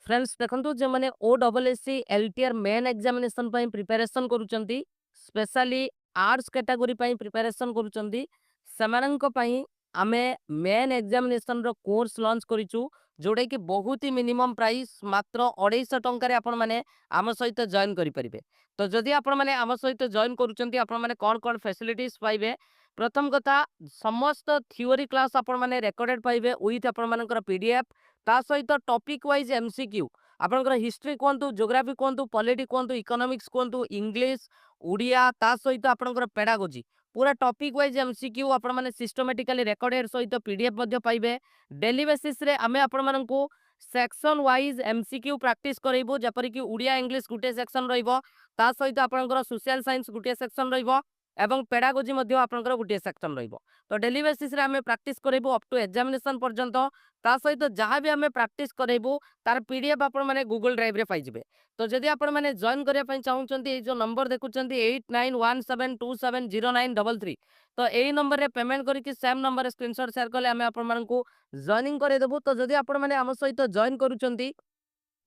Friends देखंतु जे माने ओडब्ल्यूएससी LTR main examination पई प्रिपरेशन करूचंती स्पेशली आर्ट्स कैटेगरी पई प्रिपरेशन करूचंती समानंक पई आमे मेन एग्जामिनेशन रो कोर्स लॉन्च करिचु जोडे कि बहुत ही मिनिमम प्राइस मात्र 250 टंका रे आपण माने आम सहित जॉइन करि परिबे। तो जदि आपण माने आम सहित जॉइन करूचंती आपण माने कोन कोन फैसिलिटीज पाइबे। प्रथम कथा समस्त थ्योरी क्लास आपण माने रिकॉर्डेड पाइबे विथ आपण मानकर पीडीएफ ता सहित टॉपिक वाइज एमसीक्यू आपनकर हिस्ट्री कहतु ज्योग्राफी कहतु पॉलिटी कहतु इकोनॉमिक्स कहतु इंग्लिश उड़िया ता सहित आपनकर पेडागोजी पूरा टॉपिक वाइज एमसीक्यू आपण माने सिस्टमैटिकली रिकॉर्डेड सहित पीडीएफ मध्ये पाइबे। डेली बेसिस रे आमे आपण मानकू सेक्शन वाइज एमसीक्यू प्रैक्टिस करइबो जेपरि कि उड़िया इंग्लिश गुटे सेक्शन रहिबो ता सहित आपनकर सोशल साइंस गुटे सेक्शन रहिबो एवं पेडागोजी मध्ये आपनकर गुटे सेक्शन रहिबो। तो डेली बेसिस रे आमे प्रैक्टिस करइबो अप टू एग्जामिनेशन पर्यंत ता सहित जहाँ भी आम प्रैक्टिस करेबू तार पीडीएफ आपण माने गूगल ड्राइव रे पाइबे। तो जदि आपण माने जॉइन करिया पई चाहउचंती ए जो नंबर देखुचंती 8917270933 तो एई नंबर रे पेमेंट करिकि सेम नंबर रे स्क्रीनशॉट शेयर करले आमे आपण मानकू जॉइनिंग करे देबू। तो जदि आपण माने आम सहित जॉइन करूचंती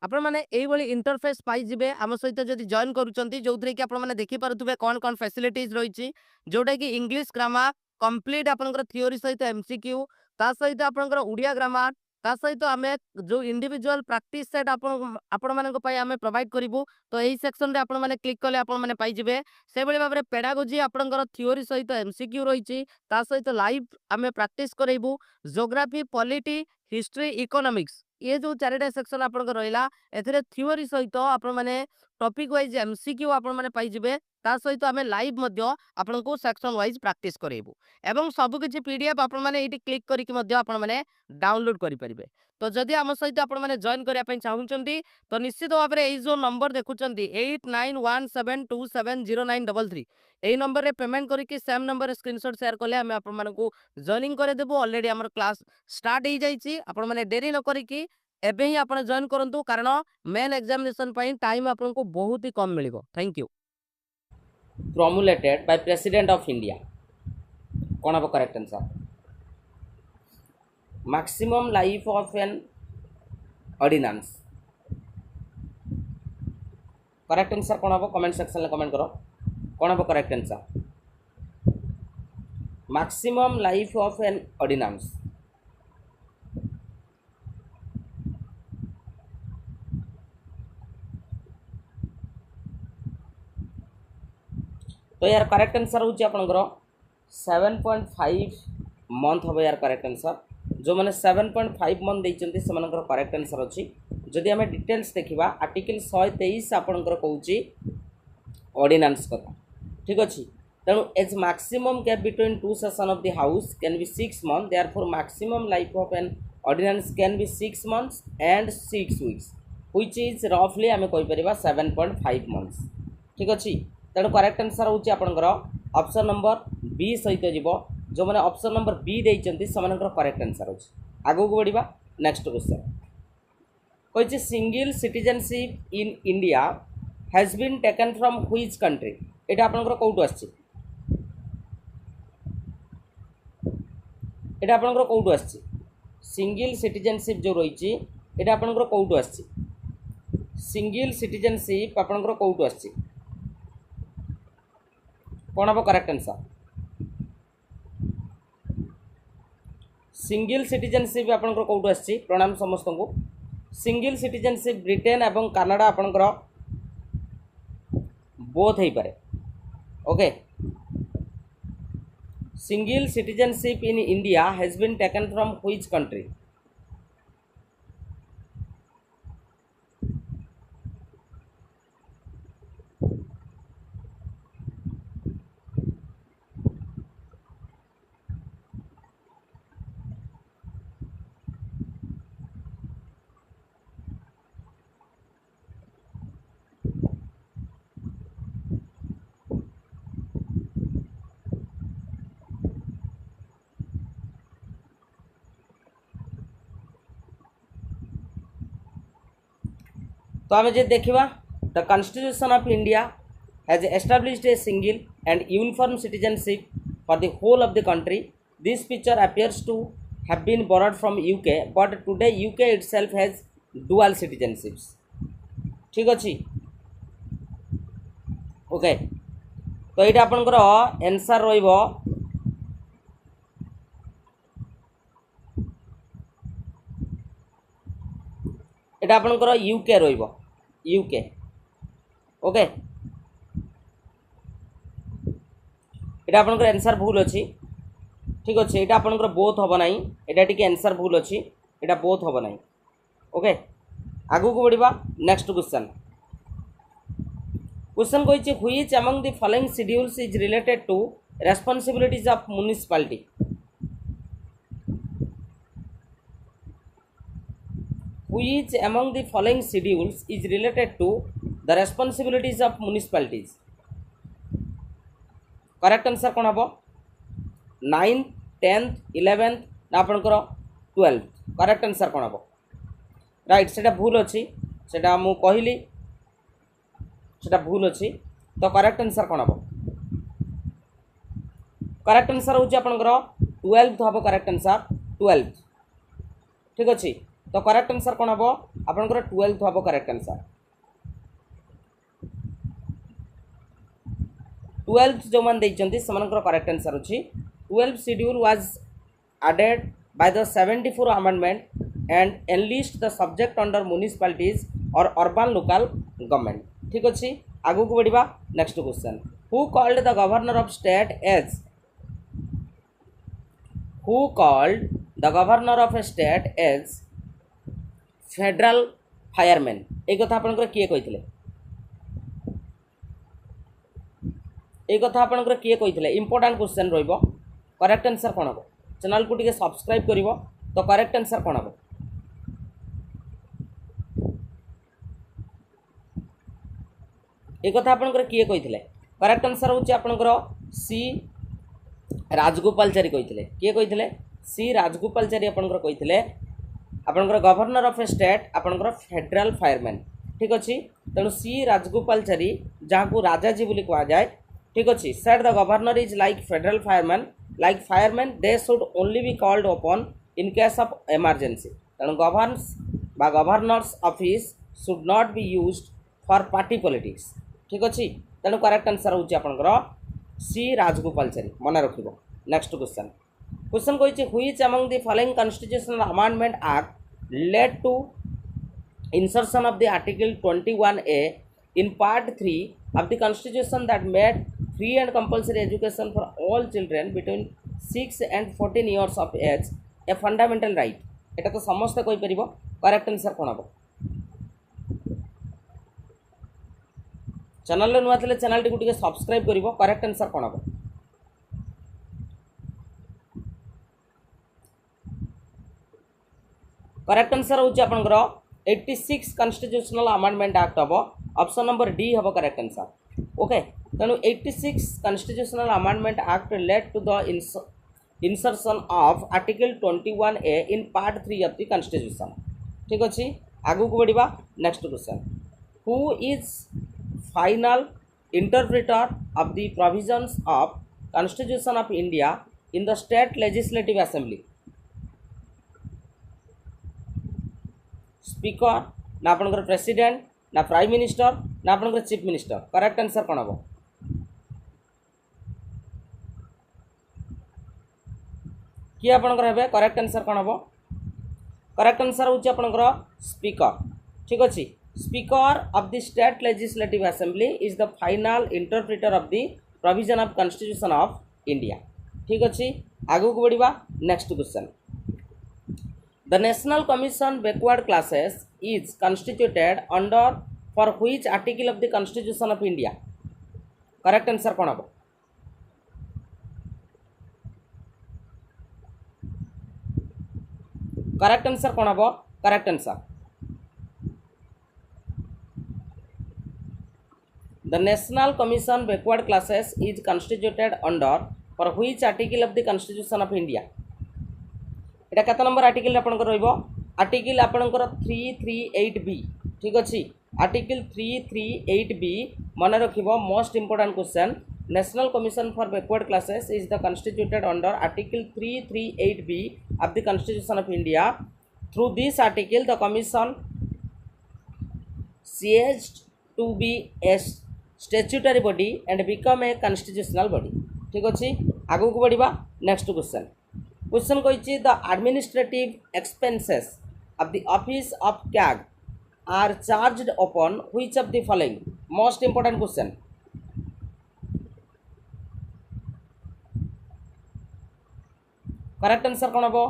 आपण माने एई भली इंटरफेस पाई जिबे आम सहित जदि जॉइन करूचंती जोथरे कि आपण माने देखि पारुथबे कोन कोन फैसिलिटीज रहिछि जोटा कि इंग्लिश ग्रामर कंप्लीट आपनकर थ्योरी सहित एमसीक्यू ता सहित आपनकर उड़िया ग्रामर ता सहित आमे जो इंडिविजुअल प्रैक्टिस सेट आपण मानक पई आमे प्रोवाइड करिवु। तो एही सेक्शन रे आपण माने क्लिक कले आपण माने पाई जिबे से भली भाबरे पेडागोजी आपनकर थ्योरी सहित एमसीक्यू रहिछि ता सहित लाइव आमे प्रैक्टिस करइबु। ज्योग्राफी पॉलिटी हिस्ट्री इकोनॉमिक्स ये जो चारिटा सेक्शन आपनकर रहिला एथरे थ्योरी सहित आपण माने टॉपिक वाइज एमसीक्यू आपण माने पाई जिबे ता सहित आमे लाइव मध्य आपनको सेक्शन वाइज प्रैक्टिस करइबु एवं सब किछि पीडीएफ आपण माने एटी क्लिक करिकि मध्य आपण माने डाउनलोड करि परिबे। तो जदि आम सहित आपण माने जॉइन करिया पई चाहुचंती तो निश्चित भाबरे एई जो नंबर देखुचंती 8917270933 एई नंबर रे पेमेंट करिकि सेम नंबर रे स्क्रीनशॉट शेयर करले हमें आपण मानकू जॉइनिंग करे देबो। ऑलरेडी हमर क्लास स्टार्ट हो जाइछि आपण माने देरी न करिकि एबे ही आपण जॉइन करंतु कारण मेन एग्जामिनेशन पई टाइम आपनको बहुत ही कम मिलिबो। Thank you. promulgated by President of India. कौन हम correct answer? maximum life of an ordinance. Correct answer कौन हम? कमेंट सेक्शन में कमेंट करो कौन हम correct answer? maximum life of an ordinance. तो यार करेक्ट आंसर हूँ आपंकर 7.5 मंथ हम यार करेक्ट आंसर जो मैंने 7.5 मंथ देते से करेक्ट आंसर अच्छी। जदि आम डिटेल्स देखा आर्टिकल 123 आपंकर कौन ऑर्डिनेंस कथा ठीक अच्छे तेणु as maximum gap between two session of the house can be 6 month therefore maximum life of an ordinance can be 6 months and 6 weeks which is रफली आम कहीपर 7.5 मंथ्स ठीक अच्छे। तेणु करेक्ट आंसर हूँ आपंकर ऑप्शन नंबर बी सहित जीव जो मैंने ऑप्शन नंबर बी देते से करेक्ट आंसर अच्छे। आगू को बढ़ा नेक्स्ट क्वेश्चन कही single citizenship in India has been taken from which country यहाँ आपंकर कौटू आसी यहाँ आपंकर कौटू आसी सिंगल सिटीजनशिप जो रही है आपंकर कौटू आसी सिंगल सिटीजनशिप आपंकर कौटू आसी कौन हम करेक्ट आंसर? सिंगल सिटीजनशिप आपंकर कौटू आसी प्रणाम समस्त को सिंगल सिटीजनशिप ब्रिटेन एवं कनाडा आपंकर बोथ हो पारे okay. Single citizenship in India has been taken from which country? तो आम जो देखा the constitution of India has established a single and uniform citizenship for the whole of the country. This picture appears to have been borrowed from UK, but today UK itself has dual citizenships ठीक अच्छे okay तो ये आपंकर answer रहिबो এটা आपंकर UK रहिबो UK okay এটা आपंकर आंसर भूल अच्छी ठीक अच्छे এটা आपंकर बोथ हम ना এটা टिके आंसर भूल अच्छी এটা बोथ हम ना ओके आगु को बढ़िबा नेक्स्ट क्वेश्चन क्वेश्चन कहिछि which among the following schedules is related to responsibilities of municipality which among the following schedules is related to the responsibilities of municipalities correct answer कोन हबो 9th 10th 11th ना आपनकर 12th correct answer कोन हबो right सेटा भूल अछि सेटा मु कहिली सेटा भूल अछि तो करेक्ट आंसर कोन हबो करेक्ट आंसर होछि आपनकर 12th हबो करेक्ट आंसर 12th ठीक अछि तो करेक्ट आंसर कोन हबो आपनकर 12th हबो करेक्ट आंसर 12th जो मान दैचंती समनकर करेक्ट आंसर अछि 12th schedule was added by the 74 amendment and enlist the subject under municipalities or urban local government ठीक अछि आगु को बढ़िबा next question who called the governor of state as federal fireman एक कथा आपनकर किए कहिथिले एक कथा आपनकर किए कहिथिले इंपोर्टेंट क्वेश्चन रहइबो करेक्ट आंसर कोन हबो चैनल को टिके सब्सक्राइब करिवो तो करेक्ट आंसर कोन हबो एक कथा आपनकर किए कहिथिले करेक्ट आंसर होछि आपनकर सी राजगोपालचारी कहिथिले किए कहिथिले सी राजगोपालचारी आपनकर कहिथिले आपनकर गवर्नर ऑफ ए स्टेट आपनकर फेडरल फायरमैन ठीक अच्छे तेणु सी राजगोपालचारी जहाँ को राजाजी बोली कह जाए ठीक अच्छे सेट the governor is like federal fireman they should only be called upon in case of emergency तेणु governor's office should not be used for party politics ठीक अच्छे तेणु करेक्ट आंसर होछि आपनकर सी राजगोपालचारी मन रखिबो नेक्स्ट क्वेश्चन कहिछि which among the following constitutional amendment act led to insertion of the article 21A in part 3 of the constitution that made free and compulsory education for all children between 6 and 14 years of age a fundamental right एटा तो समस्त कहि परिबो correct answer कोन हबो channel नुआ थले channel टी टिके subscribe करिवो करेक्ट आंसर कोन हबो करेक्ट आंसर होछि आपनकर 86 कॉन्स्टिट्यूशनल अमेंडमेंट एक्ट हम ऑप्शन नंबर डी हम करेक्ट आंसर ओके तेणु 86 constitutional amendment act led to the insertion of article 21A in part 3 of the constitution ठीक अच्छे आगु को बढ़िबा next question who is final interpreter of the provisions of constitution of India in the state legislative assembly speaker ना आपनकर president ना prime minister ना आपनकर चीफ मिनिस्टर करेक्ट आंसर कोन हबो कि आपनकर हेबे करेक्ट आंसर कोन हबो करेक्ट आंसर होछि आपनकर स्पीकर ठीक अछि speaker of the state legislative assembly is the final interpreter of the provision of constitution of India ठीक अछि आगु को बढ़िबा next question The National Commission Backward Classes is constituted under for which article of the Constitution of India? Correct answer कौन हबो correct answer कौन हबो correct answer The National Commission Backward Classes is constituted under for which article of the Constitution of India? एटा कत number article आपनकर रहइबो article आपनकर 338B ठीक अछि article 338B मन रखिबो most important question national commission for backward classes is the constituted under article 338B of the constitution of India through this article the commission ceased to be a statutory body and become a constitutional body. ठीक अच्छे आगू को बढ़िबा next question question कहिछि the administrative expenses of the office of CAG are charged upon which of the following most important question correct answer कोन हबो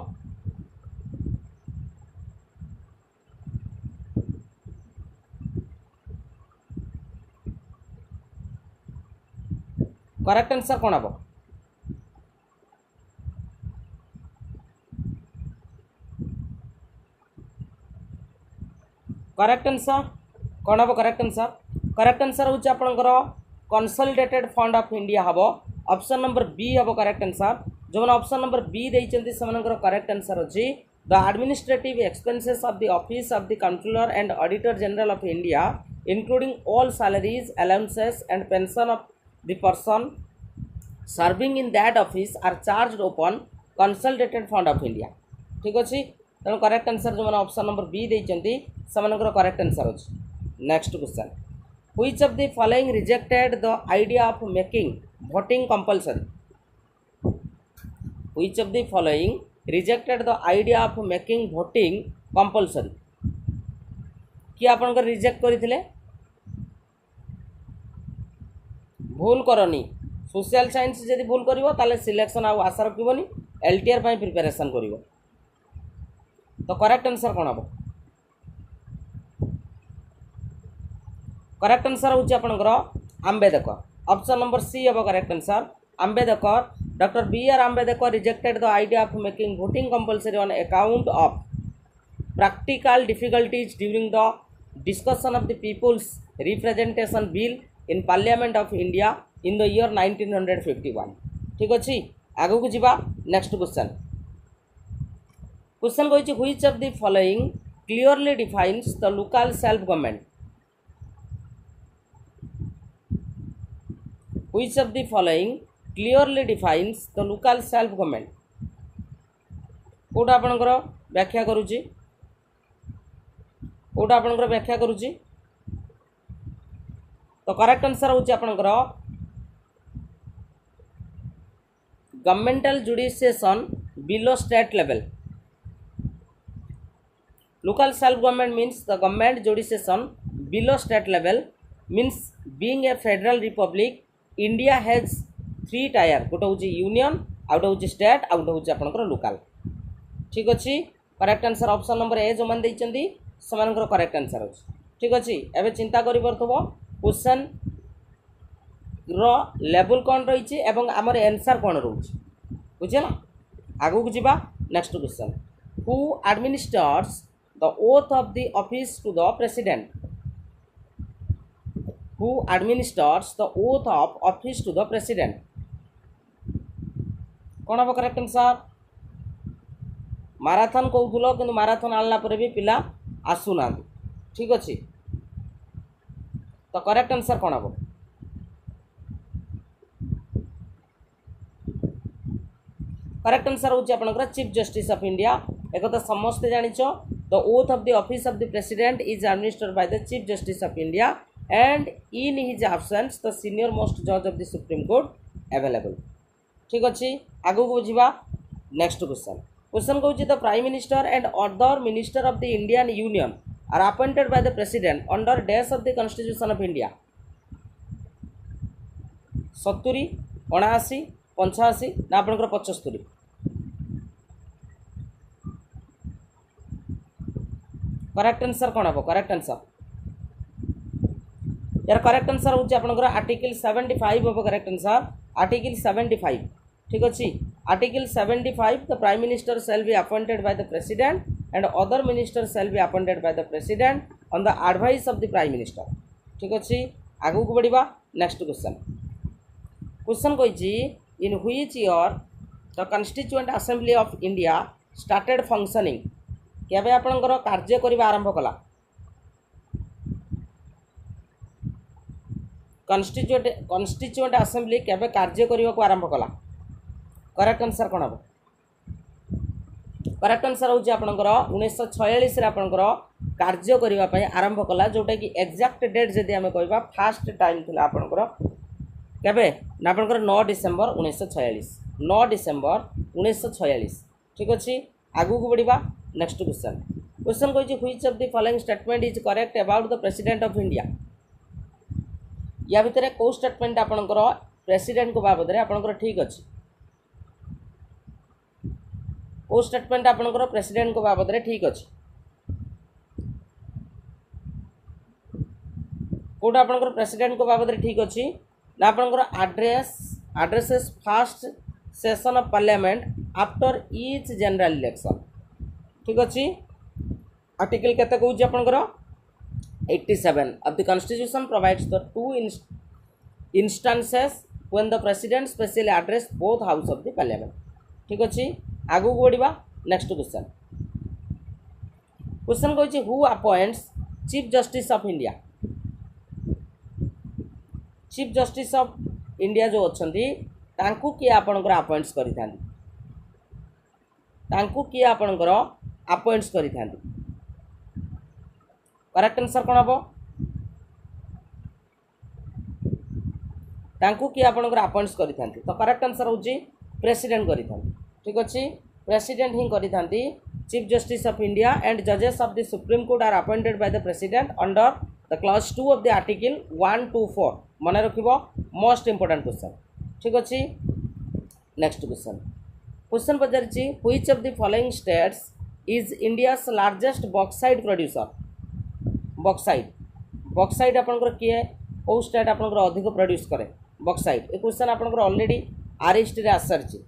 correct answer कोन हबो करेक्ट आंसर कौन हम करेक्ट आंसर हूँ आपंकर कंसोलिडेटेड फंड ऑफ इंडिया हम ऑप्शन नंबर बी हम करेक्ट आंसर जो मैंने ऑप्शन नंबर बी देते से करेक्ट आंसर अच्छी the administrative expenses of the office of the controller and auditor general of India including all salaries allowances and pension of the person serving in that office are charged upon consolidated fund of India ठीक अच्छे तेणु correct answer जो मैंने option number B देते से correct answer अच्छे next question which of the following rejected the idea of making voting compulsory which of the following rejected the idea of making voting compulsory कि आपन reject करथिले भूल करनी सोशल साइंस जदि भूल करिवो ताले सिलेक्शन आ आशा रखिबोनी एलटीआर पई प्रिपरेशन करिवो तो करेक्ट आंसर कोन हबो करेक्ट आंसर होची आपनकर आंबेडकर ऑप्शन नंबर सी अब correct answer Ambedkar doctor B R Ambedkar rejected the idea of making voting compulsory on account of practical difficulties during the discussion of the People's Representation Bill in Parliament of India in the year 1951 ठीक अच्छे आगू को जीवा next question question कहिछि which of the following clearly defines the local self government which of the following clearly defines the local self government कोटा आपनकर व्याख्या करूची कोटा आपनकर व्याख्या करूची तो करेक्ट आंसर होची आपनकर governmental jurisdiction below state level local self government means the government jurisdiction below state level means being a federal republic India has 3 tier गोटे हूँ यूनियन आउट हूँ स्टेट आउट हूँ आपंकर लोकल ठीक अच्छे correct answer option number A जो मैंने से करेक्ट आंसर अच्छे ठीक अच्छे एवं चिंता कर क्वेश्चन लेवल कौन रही आमर आंसर कौन रोचे बुझेगा आगू को जीवा next question who administers the oath of the office to the president who administers the oath of office to the president कौन हम करेक्ट आंसर माराथन कहूल कि माराथन आनला भी पिला आसुना ठीक अच्छे तो करेक्ट आंसर कौन हम करेक्ट आंसर हूँ आपंकर चीफ जस्टिस ऑफ इंडिया एक तो समस्ते जानिछ the oath of the office of the president is administered by the chief justice of India and in his absence the senior most जज of the supreme court available ठीक अच्छे आगू को बुझा नेक्स्ट क्वेश्चन क्वेश्चन कहूँ the prime minister and other minister of the Indian union are appointed by the president under dash of the constitution of India 70 79 85 ना आपंकर 75 correct answer कौन हम करेक्ट आंसर यार करेक्ट आंसर हूँ आपंकर article 75 हम correct answer article 75 ठीक अच्छे article 75 the prime minister shall be appointed by the president and other minister shall be appointed by the president on the advice of the prime minister ठीक अच्छे आगू को बढ़िबा नेक्स्ट क्वेश्चन क्वेश्चन कहिछि in which year the constituent assembly of India started functioning केबे आपनकर कार्य करिबा आरंभ कला कॉन्स्टिट्यूएंट असेंबली केबे कार्य करिबा को आरंभ कला करेक्ट आंसर कौन हम करेक्ट आंसर होची आपनकर 1946 रे आपनकर कार्य करिवा पई आरंभ कला जोटा कि एग्जैक्ट डेट जदि हमें कहबा फर्स्ट टाइम थिला आपनकर केबे ना आपनकर 9 डिसेंबर 1946 9 डिसेंबर 1946 ठीक अछि। आगु को बढ़िबा नेक्स्ट क्वेश्चन क्वेश्चन कहछि which of the following statement is correct about the president of India. या भितरे को स्टेटमेंट आपनकर प्रेसिडेंट को बाबद रे आपनकर ठीक अछि ओ स्टेटमेंट आपनकर प्रेसिडेंट को बाबद रे ठीक अछि कोड आपनकर प्रेसिडेंट को बाबद रे ठीक अछि ना आपनकर addresses first session of parliament after each general election ठीक अछि। आर्टिकल केते कहउछि आपनकर 87 of the constitution provides the two instances when the president specially address both house of the parliament ठीक अछि। आगु को बढ़िबा नेक्स्ट क्वेश्चन क्वेश्चन कहछि who appoints chief justice of India. Chief justice of India जो अछंती तांकु किए आपनकर अपॉइंट्स करिथांती तांकु किए आपनकर अपॉइंट्स करिथांती करेक्ट आंसर कोन हबो तांकु किए आपनकर अपॉइंट्स करिथांती तो करेक्ट आंसर होची प्रेसिडेंट करिथांती ठीक अछि। प्रेसिडेंट ही करिथांती chief justice of India and जजेस of the supreme court are appointed by the president under the clause 2 of the article 124 मन रखिबो मोस्ट इंपोर्टेंट क्वेश्चन ठीक अछि। नेक्स्ट क्वेश्चन क्वेश्चन पचारछि which of the following states is India's largest bauxite producer. Bauxite आपनकर किए ओ state आपनकर अधिक प्रोड्यूस करे बॉक्साइट ए क्वेश्चन आपनकर ऑलरेडी आरएसटी रे आसरछि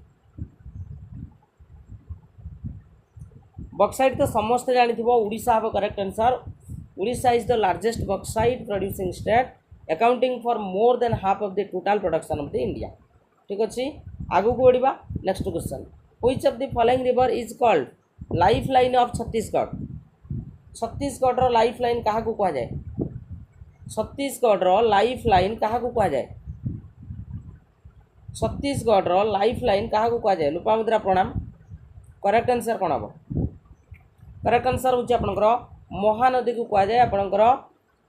बॉक्साइट तो समस्त जानिथिबो उड़ीसा हबो correct answer Orissa is the largest bauxite producing state accounting for more than half of the total production of the India ठीक अछि। आगु को बढ़िबा next question which of the following river is called life line of Chhattisgarh. Chhattisgarh रो life line काहा को कहा जाय छत्तीसगढ़ रो लाइफ लाइन काहा को कहा जाय छत्तीसगढ़ रो लाइफ लाइन काहा को कहा जाय लोपामुद्रा प्रणाम करेक्ट आंसर कोन हबो करेक्ट आंसर होची आपनकर महानदी को कहा जाय आपनकर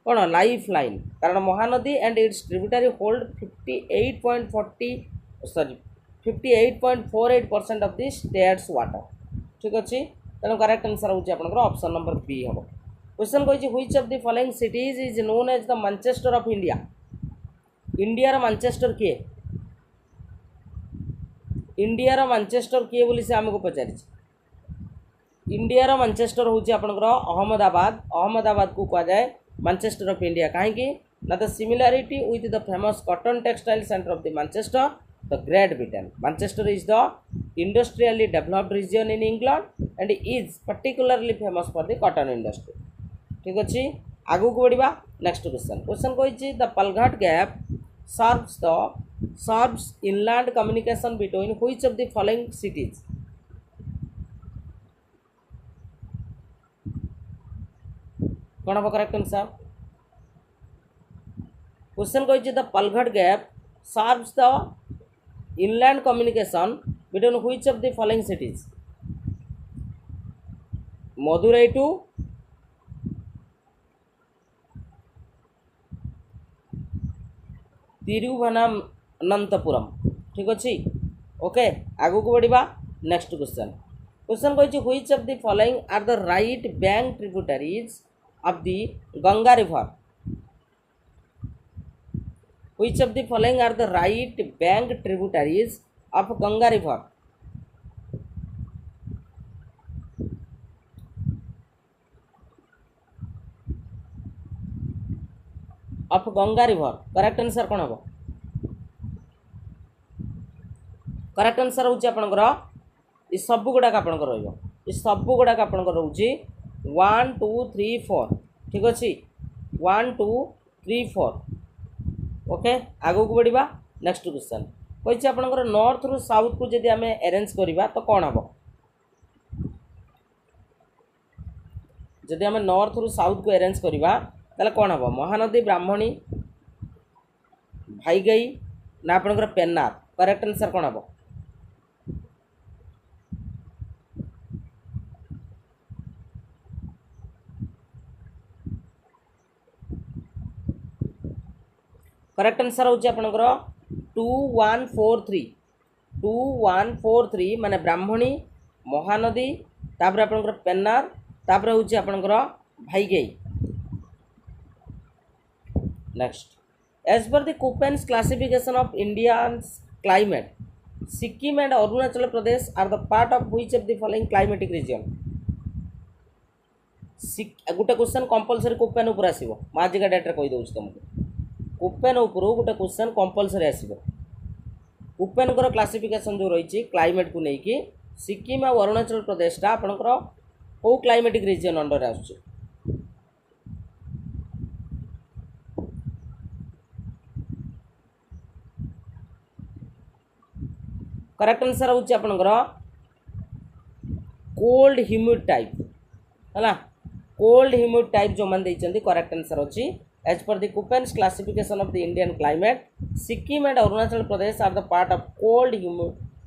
कोन लाइफ लाइन कारण Mahanadi and its tributary hold 58.48% of the state's water ठीक अछि। तेणु करेक्ट आंसर होची आपनकर ऑप्शन नंबर बी हबो। क्वेश्चन कहछि which of the following cities is known as the Manchester of India. India रो मैनचेस्टर किए इंडिया रो मैनचेस्टर किए बोली से हमको पचारिछि इंडिया रो मैनचेस्टर होची आपनकर अहमदाबाद को कहा जाय मैनचेस्टर ऑफ इंडिया कहीं ना the similarity with the famous cotton textile centre of the Manchester the great Britain Manchester is the industrially developed region in England and is particularly famous for the cotton industry ठीक अछि। आगु को बढ़िबा next question कहछि the Palghat gap serves inland communication between which of the following cities. कौन हम correct answer question कहछि the Palghat gap serves the inland communication between which of the following cities Madurai to Thiruvananthapuram ठीक अछि ओके। आगु को बढ़िबा नेक्स्ट क्वेश्चन कहछि which of the following are the right bank tributaries of the Ganga river which of the following are the right bank tributaries of Ganga river correct answer कोन हबो correct answer होची आपनकर ई सब गुडा आपनकर रहइबो ई सब गुडा आपनकर रहउची 1 2 3 4 ठीक अच्छे 1 2 3 4 ओके। आगु को बढ़िबा नेक्स्ट क्वेश्चन कहि आपनकर नॉर्थ रु साउथ को जदि हमें अरेंज करिबा तो कोन हबो जदि हमें नॉर्थ रु साउथ को अरेंज करिबा ताले कोन हबो महानदी ब्राह्मणी भाईगई ना आपनकर पेन्नार करेक्ट आंसर कोन हबो करेक्ट आंसर होची आपनकर 2143 2143 माने ब्राह्मणी महानदी तापर आपनकर पेन्नार तापर होची आपनकर भाईगई। Next as per the Koppen's classification of इंडिया's climate Sikkim and Arunachal Pradesh are the part of which of the following climatic region. गोटे क्वेश्चन कंपलसरी कोपेन ऊपर आसीबो माजिका डेट रे कहि दउछ तुमको कोपेन ऊपर गोटे क्वेश्चन कंपलसरी आसीबो। कोपेन कर क्लासिफिकेशन जो रही क्लाइमेट को लेकिन सिक्किम और अरुणाचल प्रदेश टा आपनकर को क्लाइमेटिक रीजन अंडर आसुछ। करेक्ट आंसर होची आपनकर कोल्ड ह्यूमिड टाइप है कोल्ड ह्यूमिड टाइप जो मान देइचंदी करेक्ट आंसर होची as per the Koppen's classification of the Indian climate Sikkim and Arunachal Pradesh are the part of cold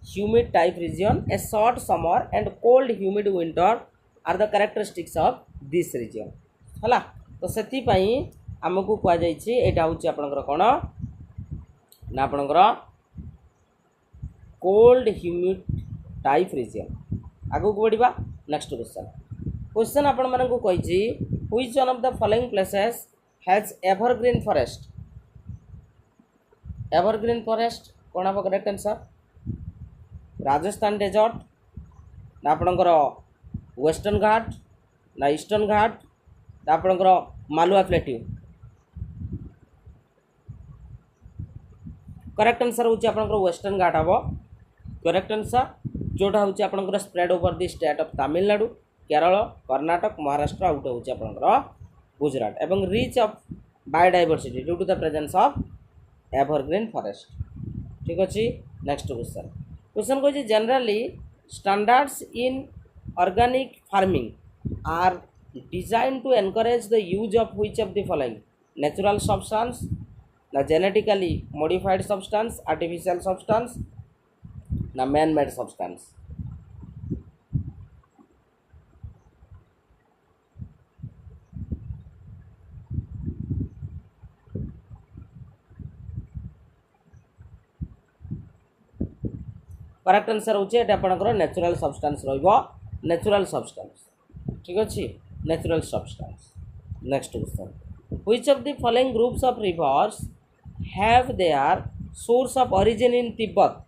humid type region a short summer and cold humid winter are the characteristics of this region है। तो सेति पई हमकु कह जाइछि एटा होची आपनकर कोन ना आपनकर कोल्ड ह्यूमिड टाइप रीजन। आगु को बढ़िबा नेक्स्ट क्वेश्चन आपण मानकु कहिछि which one of the following places has evergreen forest. Evergreen forest कोन अब करेक्ट आंसर राजस्थान डेजर्ट ना आपनकर वेस्टर्न घाट ना ईस्टर्न घाट ना आपनकर मालुआ प्लेट्यू। करेक्ट आंसर होची आपनकर वेस्टर्न घाट हबो करेक्ट आंसर जोटा होची आपनकर spread over the state of Tamil Nadu Kerala Karnataka Maharashtra आउट होची आपनकर गुजरात एवं rich of biodiversity due to the presence of evergreen forest. ठीक अछि नेक्स्ट क्वेश्चन को generally standards in organic farming are design to encourage the use of which of the following natural substance ना genetically modified substance artificial substance ना man made substance. Correct answer होचे एटा आपनकर natural substance रहइबो natural substance. ठीक अछि natural substance. Next question which of the following groups of reverse have their source of origin इन तिब्बत।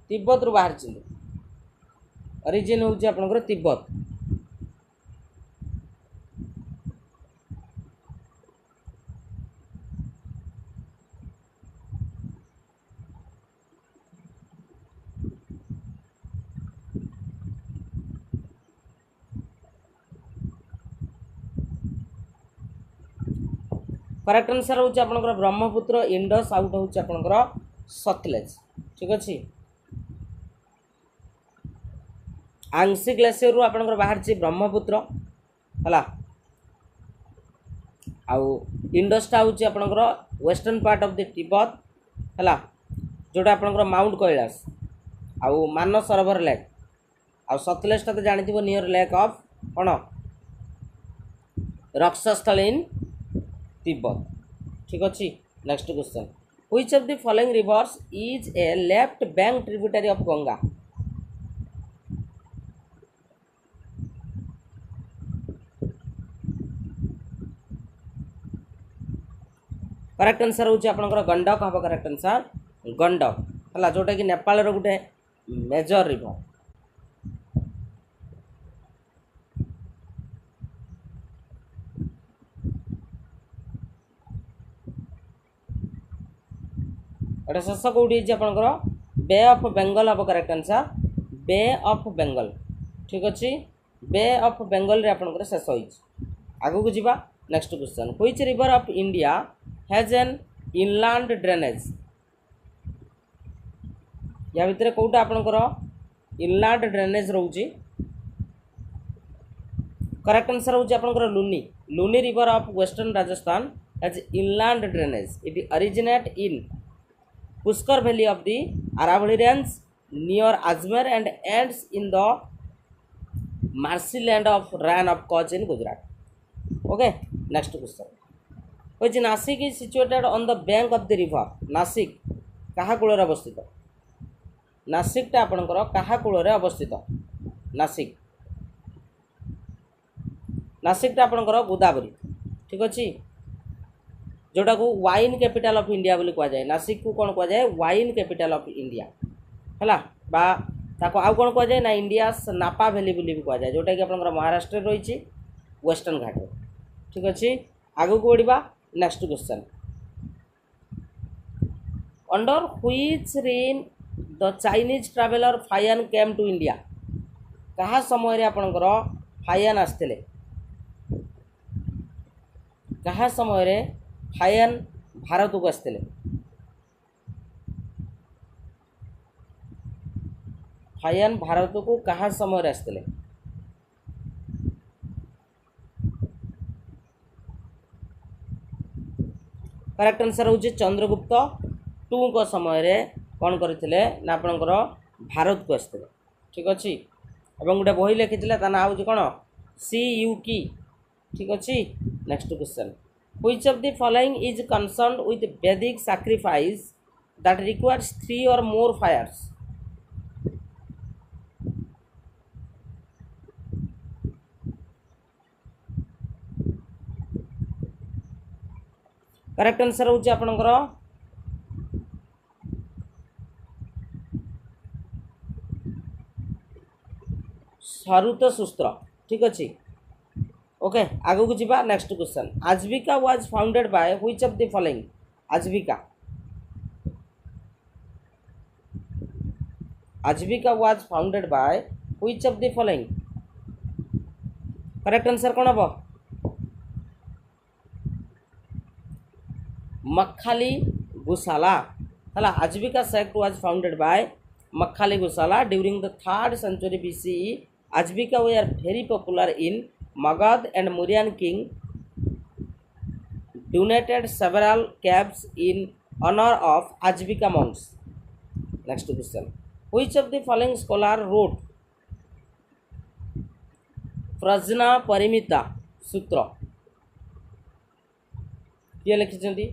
तिब्बत रु बाहर छिले ओरिजिन होचे आपनकर तिब्बत। करेक्ट आंसर होची आपनकर ब्रह्मपुत्र इंडस आउट होची आपनकर सतलेज। ठीक अछि आंशिक ग्लेशियर रु आपनकर बाहर छि ब्रह्मपुत्र हला आउ इंडस टा होची आपनकर western part of the Tibet हला जोटा आपनकर माउंट कैलाश आउ मानस सरोवर लेक आउ सतलेज ता जानिथिबो नियर लेक ऑफ कोन रक्षस्थल इन तिब्बत। ठीक अछि next question which of the following rivers is a left bank tributary of Ganga. Correct answer होची आपनकर गंडक हबो करेक्ट आंसर गंडक हला जोटा कि नेपाल रो गुटे मेजर रिवर। एटा शेष कोठी जे आपनकर बे ऑफ बेंगल हबो correct answer bay of Bengal. ठीक अछि बे ऑफ बेंगल रे आपनकर शेष होइछ। आगु को जिबा next question which river of India has an inland drainage. या भितर कोटा आपनकर इनलैंड ड्रेनेज रहउची। करेक्ट आंसर होची आपनकर Luni Luni river of western Rajasthan has inland drainage it originate in Pushkar valley of the Aravalli Range near Ajmer and ends in the marshy land of Rann of Kutch in Gujarat. Okay, next question. कही Nashik is situated on the bank of the river. Nashik कहा cool अवस्थित? नासिकटा आपणकर कहा cool अवस्थित? नासिक नासिकटा आपणकर गोदावरी। ठीक अच्छे, जोटा को वाइन कैपिटल ऑफ इंडिया बोली कह जाए। नासिक को कौन कह जाए? वाइन कैपिटल ऑफ इंडिया है बा ताको आउ कौन कह जाए ना इंडिया नापा वैली बोली भी कह जाए, जोटा कि आपंकर महाराष्ट्र रही वेस्टर्न घाट। ठीक अच्छे, आगू को बढ़ा। Next question, under which reign the Chinese traveller Fahien came to India? कहा समय रे आपंकर फायन आसते? कहा समय रे फायन भारत को आसते? फायन भारत को कहा समय आसते? करेक्ट आंसर हूँ चंद्रगुप्त टू को समय कौन करते ना आपणकर भारत को आसते। ठीक अच्छे, एवं गोटे बही लिखी ता ना हूँ कौन? सी यू की। ठीक अच्छे, next question, which of the following is concerned with Vedic sacrifice that requires 3 or more fires? Correct answer हूँ आपणकर सरुत सूत्र। ठीक अच्छे, ओके आगू को जीवा। Next question, Ajivika was founded by which of the following? Ajivika Ajivika was founded by which of the following? Correct answer कौन हम? मखाली गुसाला है। Ajivika sect was founded by Makhali Gosala during the 3rd century BCE। Ajivika were very popular in Magad and Mauryan king donated several caves in honor of Ajivika monks. Next question, which of the following scholar wrote प्रज्ञा परिमिता सूत्र? किए लिखिं?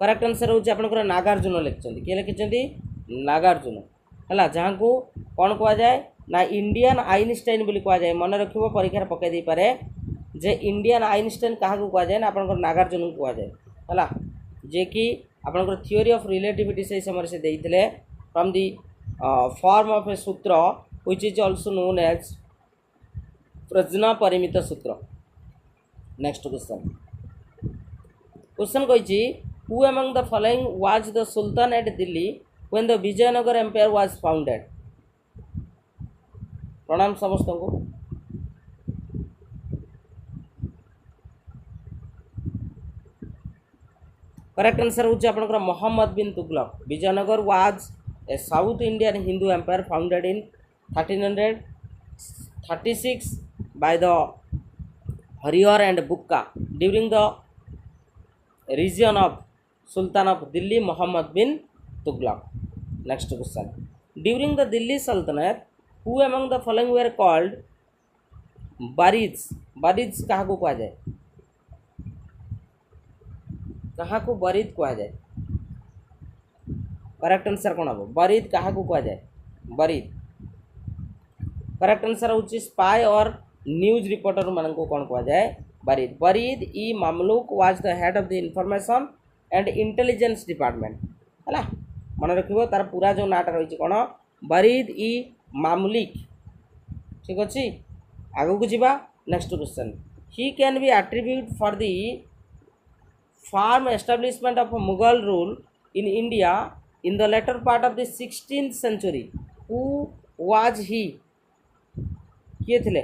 Correct answer हूँ आपंकर नागार्जुन लिखिं। किए लिखिं? नागार्जुन है, जहाँ को कौन कह जाए ना इंडियन आइनस्टाइन बोली कह जाए। मन रख परीक्षा पकई दे पारे जे इंडियन आइनस्टाइन क्या कह जाए ना आपंकर नागार्जुन को कह जाए है, जे कि आपंकर थ्योरी ऑफ रिलेटिविटी से समय से देते from the form of a sutra which is also known as Prajna Paramita sutra. Next question, question कही who among the following was the sultan at Delhi when the Vijayanagar empire was founded? प्रणाम समस्त को। करेक्ट आंसर हूँ आपंकर Mohammad bin Tughlaq. Vijayanagar was a south Indian Hindu empire founded in 1336 by the Harihara and Bukka during the region of Sultan of Delhi Muhammad bin Tughlaq. Next question. During the Delhi Sultanate, who among the following were called Barids? Barids कहाँ को कहा जाए? कहाँ को बरीद कहा जाए? Correct answer कौन हम? बरीद कहाँ को कहा जाए? बरीद। करेक्ट आंसर हूँ स्पाई और न्यूज रिपोर्टर मान को कौन कहा जाए? Barid. Barid i Mamluk was the head of the information and intelligence department है। मन रखिए तार पूरा जो नाटा रही कौन? बरीद ई मामलिक। ठीक अच्छे, आगू को जीवा। Next question, he can be attribute for the firm establishment of Mughal rule in India in the latter part of the 16th century. Who was he? किए थे?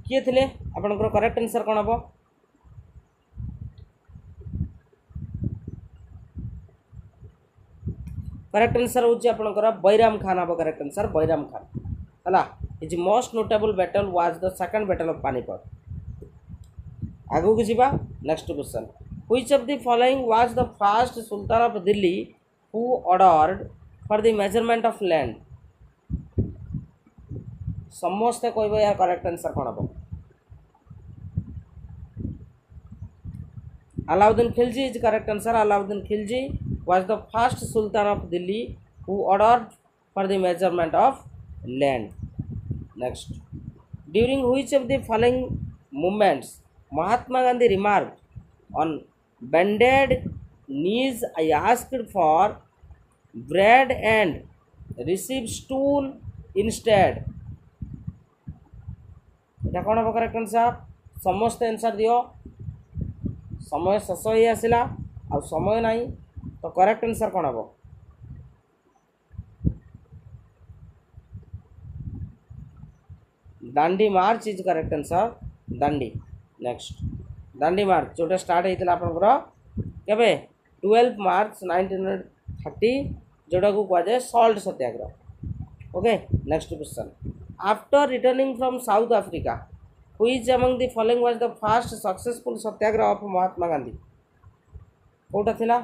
किए थे? आपनकर करेक्ट आंसर कौन हम? करेक्ट आंसर हूँ आपनकर बैराम खान हम। करेक्ट आंसर बैराम खान है। His most notable battle was the second battle of Panipat. आगू को जीवा। Next question, Which of the following was the first Sultan of Delhi who ordered for the measurement of land? समस्ते कहबो यार करेक्ट आंसर कोन हो? Alauddin Khilji is correct answer. Alauddin Khilji was the first Sultan of Delhi who ordered for the measurement of land. Next, during which of the following movements Mahatma Gandhi remarked, on bended knees I asked for bread and received stool instead? এটা কোন হবে correct answer? समस्त answer दियो. समय शेष हो आसला आ समय नहीं तो करेक्ट आंसर कौन हम? Dandi march is correct answer. Dandi. Next, Dandi march जोटा स्टार्ट होता आपंकर के 12 मार्च 1930 जोटा को कहुए salt satyagraha. Okay. Next question, after returning from South Africa which among the following was the first successful satyagraha of Mahatma Gandhi? कोटा थिला?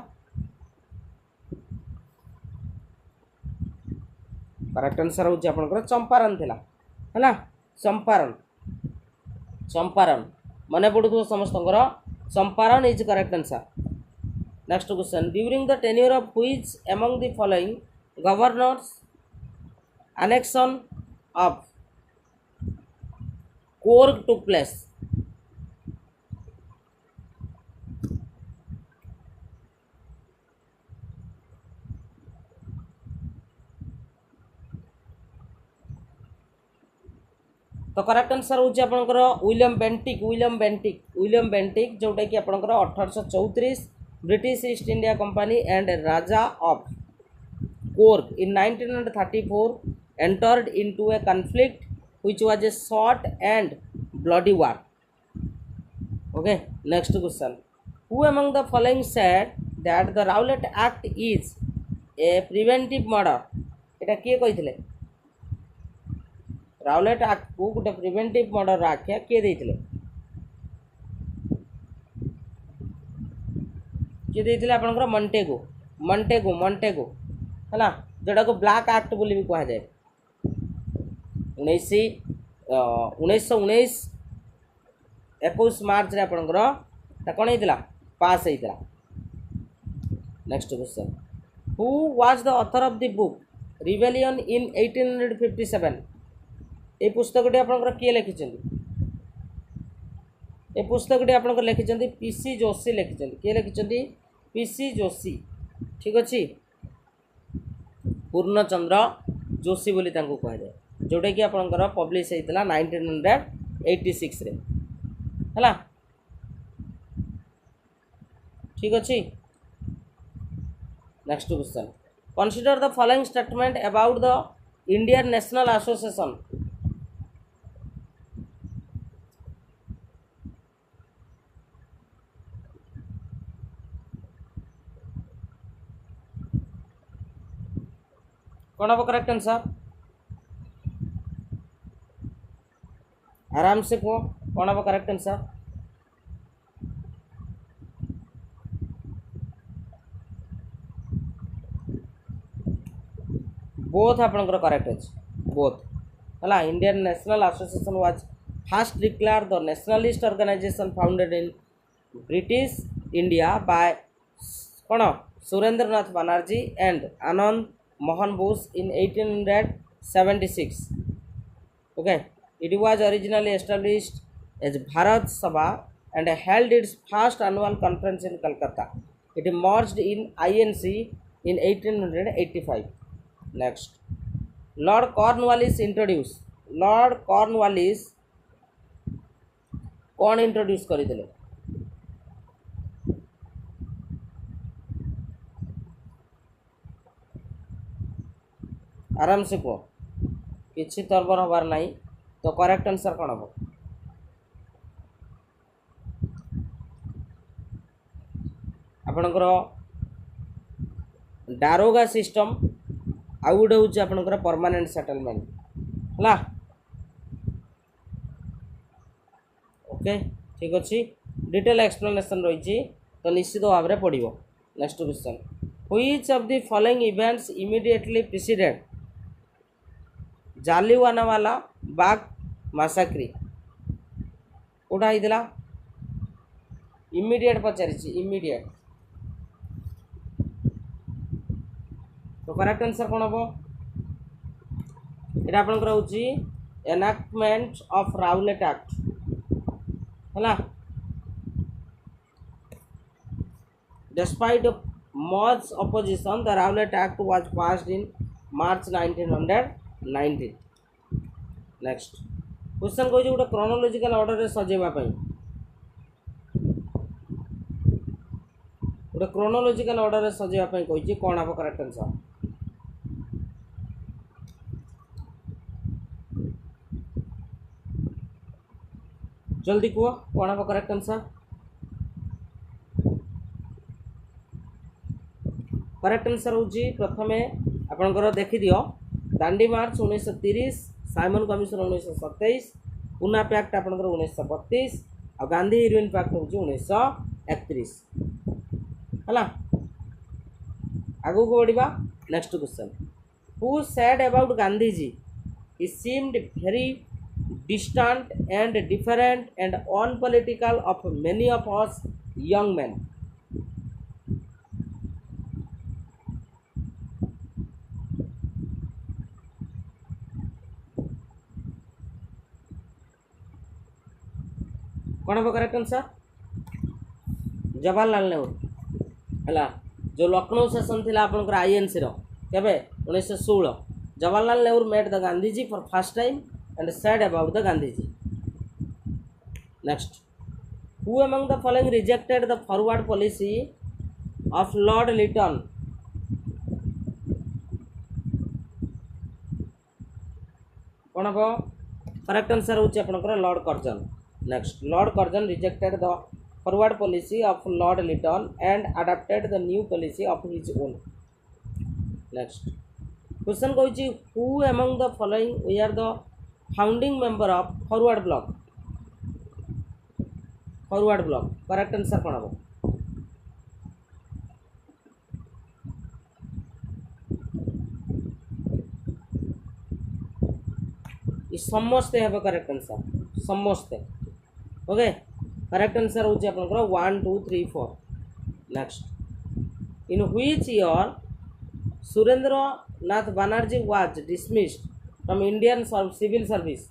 करेक्ट आंसर हो आपनकर चंपारण थिला हैला. चंपारण. चंपारण माने पड़ुथो समस्तंकर Champaran is correct answer. Next question, during the tenure of which among the following governors annexation of Coorg took place? तो करेक्ट आंसर हो William Bentinck. William Bentinck. William Bentinck जोटा कि आपंकर 1834 British East India Company and raja of Coorg in 1934 entered into a conflict which was a short and bloody war. Okay. Next question, who among the following said that the Rowlatt Act is a preventive murder? এটা किए कहिथिले? Rowlatt act को गोटे preventive murder आख्या किए देथिले? किए देथिले आपनकर मॉन्टेगो. मॉन्टेगो. मॉन्टेगो हैला जोटा को ब्लैक एक्ट बोली भी कहा जाए. 1919 21 मार्च रे आपनकर कौन होता पास होता. Next question, who was the author of the book rebellion in 1857? ये पुस्तकटी आपनकर किए लिखिछन्ती? ये पुस्तकटी आपनकर लिखिछन्ती पीसी जोशी लिखिछन्ती. किए लिखिछन्ती? पीसी जोशी. ठीक अच्छे. पूर्णचंद्र जोशी बोली तांको कहा जाए जोटा कि आपनकर पब्लिश होता 1986 रे हैला. ठीक अच्छे. Next question, consider the following statement about the Indian National Association. कौन हम करेक्ट आंसर? आराम से कहो कौन हम करेक्ट आंसर? बोथ आपनकर करेक्ट अछि. बोथ हला. Indian National Association was first declared the nationalist organisation founded in British India by कौन Surendranath Banerjee and Anand Mohan Bose in 1876. Okay, it was originally established as Bharat Sabha and held its first annual conference in Calcutta. It merged in INC in 1885. Next, Lord Cornwallis introduced. Lord Cornwallis कौन introduce करथिले? आराम से कह किसी तरबर हबार नहीं. तो करेक्ट आंसर कौन हम? आपनकर डारोगा सिस्टम आउ गोटे हूँ आपनकर परमानेंट सेटलमेंट है. ओके. ठीक अच्छे. डिटेल एक्सप्लेनेशन रही तो निश्चित भाव में पड़ो। Next question, which of the following events immediately preceded Jallianwala Bagh massacre? कोटा होता इमीडिएट पचारि इमीडिएट, तो करेक्ट आंसर कौन हम? यहाँ आपंकर हूँ एनाक्टमेंट ऑफ राउलेट एक्ट है। Despite much opposition, the Rowlatt Act was passed in March 1919. Next question कह गोटे क्रोनोलॉजिकल ऑर्डर रे सजेबा पई, गोटे क्रोनोलॉजिकल ऑर्डर रे सजेबा पई कहि कोन हम करेक्ट आंसर? जल्दी कह कोन हम करेक्ट आंसर? करेक्ट आंसर हूँ प्रथम आपंकर देखी दियो दांडी मार्च 1930, साइमन कमिशन 1927, पूना पैक्ट आपंकर 1932 और गांधी हिरोइन पैक्ट हूँ 1931 है। आगू को बढ़ा। Next question, who said about Gandhi ji he seemed very distant and different and unpolitical of many of us young man? कौन हम करेक्ट आंसर? जवाहरलाल नेहरू है। जो लखनऊ सेशन थी आपंकर आईएनसी केवे 1916, Jawaharlal Nehru met the Gandhiji for first time and said about the Gandhiji. Next, who among the following rejected the forward policy of lord Lytton? कौन हम correct answer हूँ आपंकर lord Curzon. Next, Lord Curzon rejected the forward policy of Lord Lytton and adopted the new policy of his own. Next, question कहूँ who among the following we are the founding member of Forward Bloc? Forward Bloc correct answer कौन हम? समस्ते है correct answer, समस्ते। Okay, correct answer हूँ आपंकर 1 2 3 4। Next, in which year Surendra Nath Banerjee was dismissed from Indian civil service?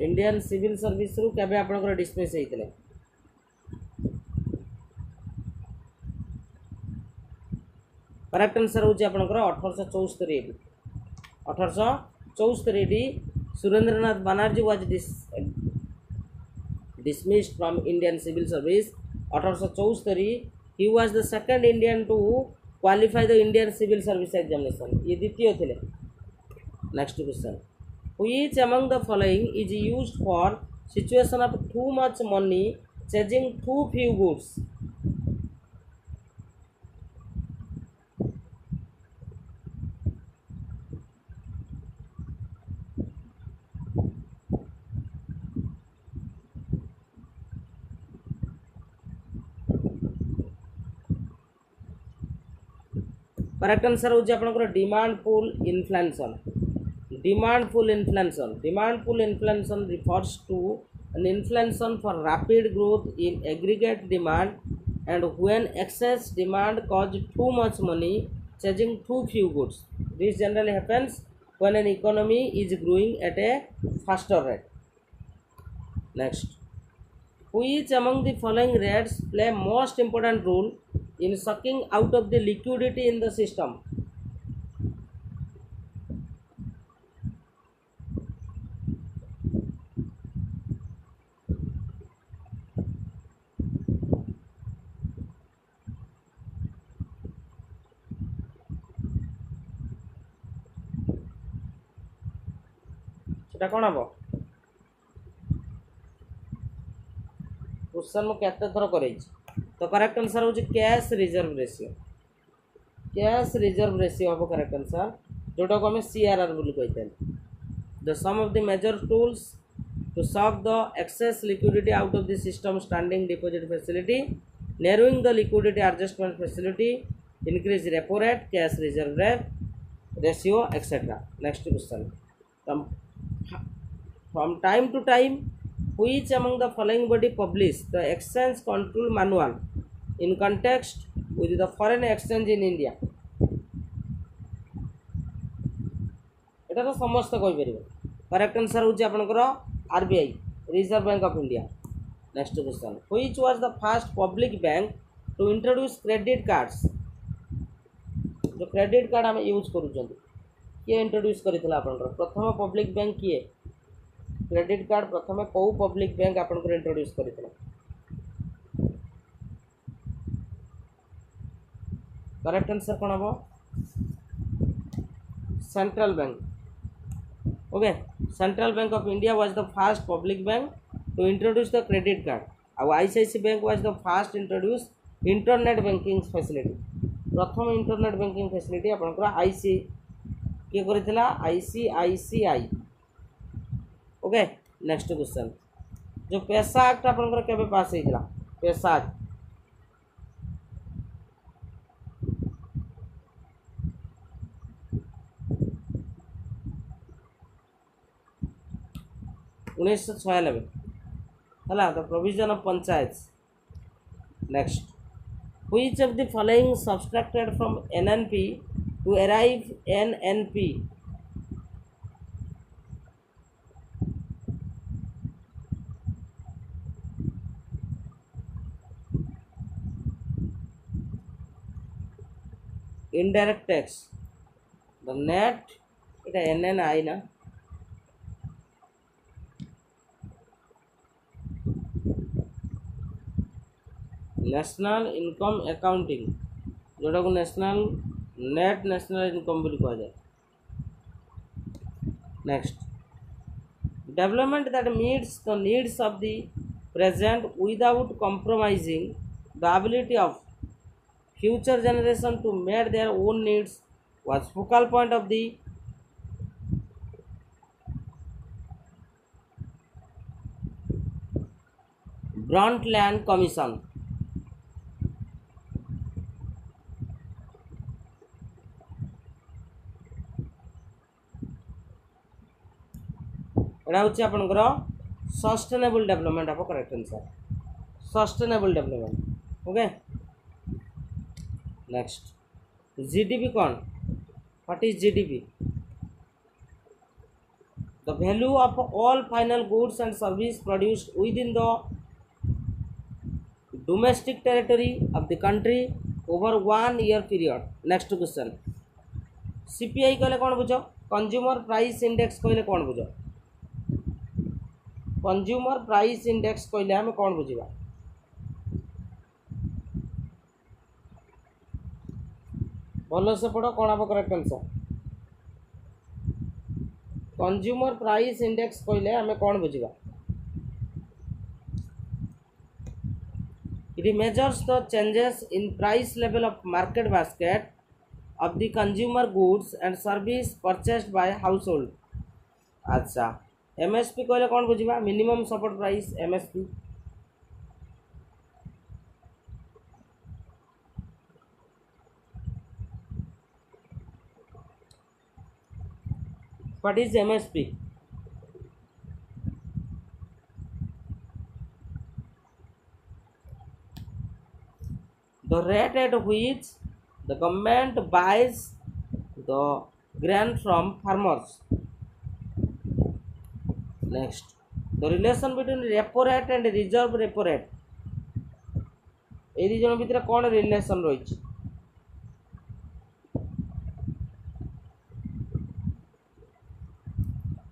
Indian civil service रु केबे आपनकर डिसमिस होइतले? करेक्ट आंसर हूँ आपंकर 1874। 1874 Surendranath Banerjee was dismissed from Indian civil service. 1874 he was the second Indian to qualify the Indian civil service examination. ये द्वितीय थे। Next question, which among the following is used for situation of too much money chasing too few goods? Correct answer हूँ आपंकर demand pull inflation. Demand pull inflation, demand pull inflation refers to an inflation for rapid growth in aggregate demand and when excess demand cause too much money chasing too few goods. This generally happens when an economy is growing at a faster rate. Next, which among the following rates play most important role in sucking out of the liquidity in the system? सेटा कौन हम? Question मुझे केते थर कर, तो correct answer हूँ cash reserve ratio. Cash reserve ratio हम करेक्ट आंसर, जोटा को आम CRR बोली कही the some of the major tools to suck the excess liquidity out of the system standing deposit facility, narrowing the liquidity adjustment facility, increase repo rate, cash reserve rate, ratio, etc. Next question. From time to time, which among the following body publish the exchange control manual in context with the foreign exchange in India? এটা তো ସମସ୍ତେ କହିପାରିବେ। Correct answer ହେଉଛି ଆପଣଙ୍କର RBI, reserve bank of India. Next question, which was the first public bank to introduce credit cards? ଯେଉଁ credit card ଆମେ use କରୁଛନ୍ତି, କିଏ ଇଣ୍ଟ୍ରୋଡ୍ୟୁସ୍ କରିଥିଲା ଆପଣଙ୍କର? ପ୍ରଥମ ପବ୍ଲିକ୍ ବ୍ୟାଙ୍କ କିଏ? କ୍ରେଡିଟ୍ କାର୍ଡ଼ ପ୍ରଥମେ କେଉଁ ପବ୍ଲିକ୍ ବ୍ୟାଙ୍କ ଆପଣଙ୍କର ଇଣ୍ଟ୍ରୋଡ୍ୟୁସ୍ କରିଥିଲା? କରେକ୍ଟ ଆନ୍ସର୍ କ'ଣ ହେବ? Central bank. Okay, Central Bank of India was the first public bank to introduce the credit card. Our ICICI Bank was the first introduce internet banking facility. प्रथम internet banking facility आपनकर IC किए करथिला? ICICI। Okay, next question, जो पैसा act आपनकर केबे पास हेतिला? पैसा act 1996 है the provision of panchayat. Next, which of the following subtracted from NNP to arrive NNP? Indirect tax, the net it NNI ना, नेशनल इनकम अकाउंटिंग, जोटा को नेशनल नेट नेशनल इनकम भी कहा जाए। Next, development that meets the needs of the present without compromising the ability of future generation to meet their own needs was focal point of the Brundtland Commission। एटा होची आपनकर sustainable development आप correct answer, sustainable development. Okay, next, GDP कौन? What is GDP? The value of all final goods and service produced within the domestic territory of the country over 1 year period. Next question, CPI कहले कौन बुझ? Consumer price index कहले कौन बुझ? Consumer price index कहले हमें कौन बुझा? भल से पढ़, कौन हम correct answer? Consumer price index कहले हमें कौन बुझा? It measures the changes in price level of market basket of the consumer goods and service purchased bye house hold. अच्छा, एमएसपी कहले कौन बुझा? Minimum support price, MSP. What is MSP? the rate at which the government buys the grain from farmers। Next, the relation between repo rate and reserve repo rate, ए दी जन भितर कौन relation रही?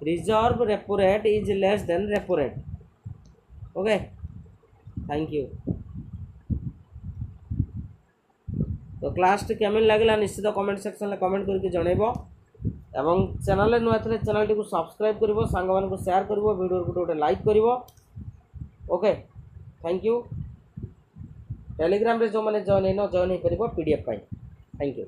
Reserve repo rate is less than repo rate. Okay, thank you. तो class T केमिन लगे निश्चित comment section में comment करके जनइब, एवं चैनल नुआ थे चैनल टी सब्सक्राइब कर सांग मान शेयर कर वीडियो को गोटे लाइक कर। Okay, thank you. टेलीग्राम रे जो मैंने जॉइन हो जॉइन हो पार पीडीएफ। Thank you.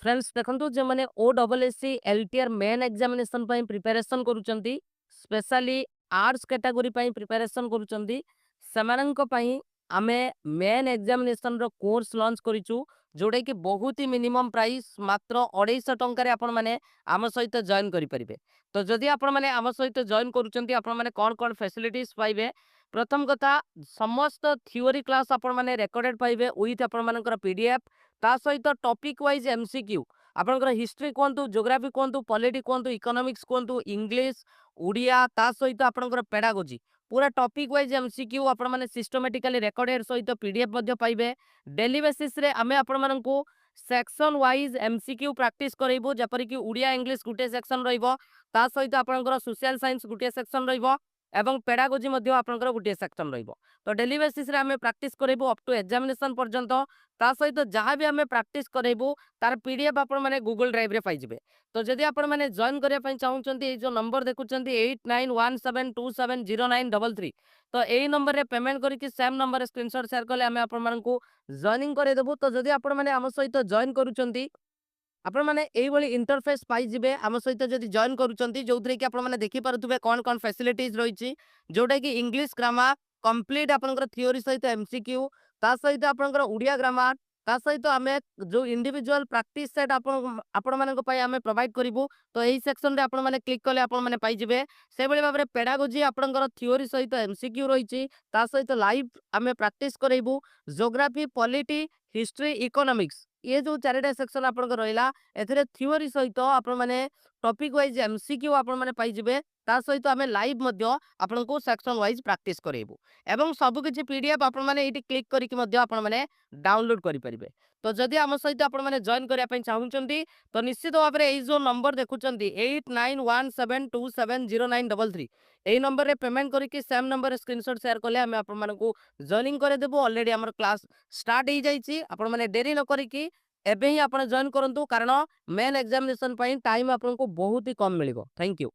फ्रेंड्स देखंतु जे माने ओडब्ल्यूएससी एलटीआर मेन एग्जामिनेशन पई प्रिपरेशन करूचंती स्पेशली आर्ट्स कैटेगरी पई प्रिपरेशन करूचंती सेमानंक पई आमे मेन एग्जामिनेशन रो कोर्स लॉन्च करिचु जोडे कि बहुत ही मिनिमम प्राइस मात्र 250 टंका रे आपण माने आम सहित जॉइन करि परिबे। तो जदि आपण माने आम सहित जॉइन करूचंती आपण माने कोन कोन फैसिलिटीज पाइबे प्रथम कथा समस्त थ्योरी क्लास आपण माने रेकॉर्डेड पाइबे विथ आपण मानकर पीडीएफ ता सहित टॉपिक वाइज एमसीक्यू आपनकर हिस्ट्री कहतु ज्योग्राफी कहतु पॉलिटी कहतु इकोनॉमिक्स कहतु इंग्लिश उड़िया ता सहित आपनकर पेडागोजी पूरा टॉपिक वाइज एमसीक्यू आपण माने सिस्टमैटिकली रेकॉर्डेड सहित पीडीएफ मध्ये पाइबे। डेली बेसिस रे आमे आपण मानकू सेक्शन वाइज एमसीक्यू प्रैक्टिस करैबो जेपरि कि उड़िया इंग्लिश गुटे सेक्शन रहइबो ता सहित आपनकर सोशल साइंस गुटे सेक्शन रहइबो एवं पेडागोजी मध्ये आपनकर गुटे सेक्शन रहइबो। तो डेली बेसिस रे आमे प्रैक्टिस करैबो अप टू एग्जामिनेशन पर्यंत ता सहित जहाँ भी आम प्रैक्टिस करेबू तार पीडीएफ आपण माने गूगल ड्राइव रे पाइबे। तो जदि आपण माने जॉइन करिया पई चाहुचंती ए जो नंबर देखुचंती 8917270933 तो एई नंबर रे पेमेंट करिकि सेम नंबर रे स्क्रीनशॉट शेयर करले आमे आपण मानकू जॉइनिंग करे देबू। तो जदि आपण माने आम सहित जॉइन करूचंती आपण माने एई भली इंटरफेस पाई जिबे आम सहित जदि जॉइन करूचंती जोथरे कि आपण माने देखि पारुथबे कोन कोन फैसिलिटीज रहिछि जोटा कि इंग्लिश ग्रामर कंप्लीट आपनकर थ्योरी सहित एमसीक्यू ता सहित आपनकर उड़िया ग्रामर ता सहित आमे जो इंडिविजुअल प्रैक्टिस सेट आपण मानक पई आमे प्रोवाइड करिवु। तो एही सेक्शन रे आपण माने क्लिक कले आपण माने पाई जिबे से भली भाबरे पेडागोजी आपनकर थ्योरी सहित एमसीक्यू रहिछि ता सहित लाइव आमे प्रैक्टिस करैबु। ज्योग्राफी पॉलिटी हिस्ट्री इकोनॉमिक्स ये जो चारिटा सेक्शन आपनकर रहिला एथरे थ्योरी सहित आपण माने टॉपिक वाइज एमसीक्यू आपण माने पाई जिबे ता सहित आमे लाइव मध्य आपनको सेक्शन वाइज प्रैक्टिस करैबु एवं सब किछि पीडीएफ आपण माने एटी क्लिक करिकि मध्य आपण माने डाउनलोड करि परिबे। तो जदि आम सहित आपण माने जॉइन करिया पई चाहुचंती तो निश्चित भाव में जो नंबर देखुचंती 8917270933 एई नंबर रे पेमेंट करिकि सेम नंबर रे स्क्रीनशॉट शेयर करले हमें आपण मानकू जॉइनिंग करे देबो। ऑलरेडी हमर क्लास स्टार्ट हो जाइछि आपण माने देरी न करिकि एबे ही आपण जॉइन करंतु कारण मेन एग्जामिनेशन पई टाइम आपनको बहुत ही कम मिलिबो। Thank you.